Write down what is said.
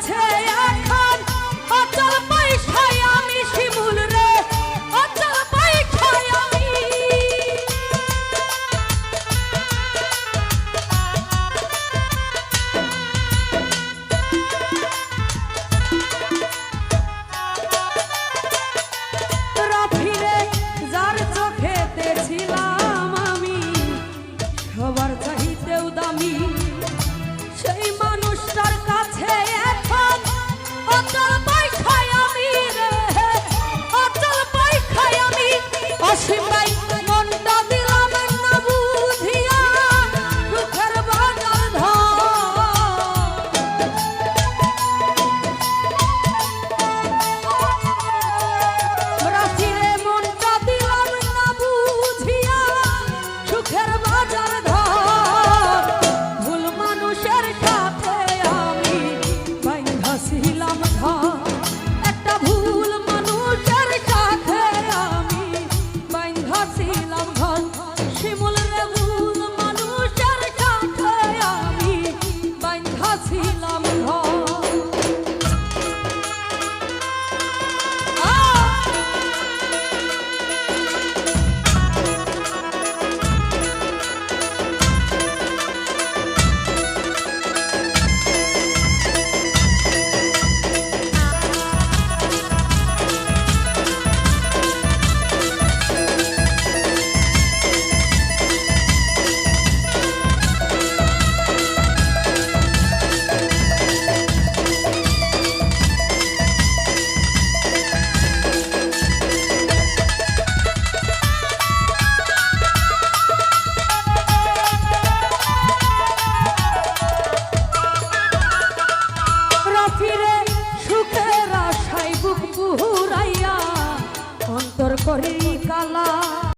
কাছে এখন অচল পয়সায় আমি শিমুল রে, অচল পয়সায় আমি রাফিরে যার চোখেতে ছিলাম আমি সবার চাইতেও দামি, সেই মানুষটার কাছে এখন অচল পয়সায় আমি রে, অচল পয়সায় আমি অসীম ভাই মনটা দিলাম না বুঝিয়া সুখের বাজার ধর রাশিরে মনটা দিলাম না বুঝিয়া সুখের বাজার ধর ভুল মানুষের সাথে আমি বাইন্ধা ছিলাম ঘর, একটা ভুল মানুষের সাথে আমি বাইন্ধা ছিলাম ঘর, শিমুল রে ভুল মানুষের সাথে আমি বাইন্ধা ছিলাম ঘর। অন্তর করি কালা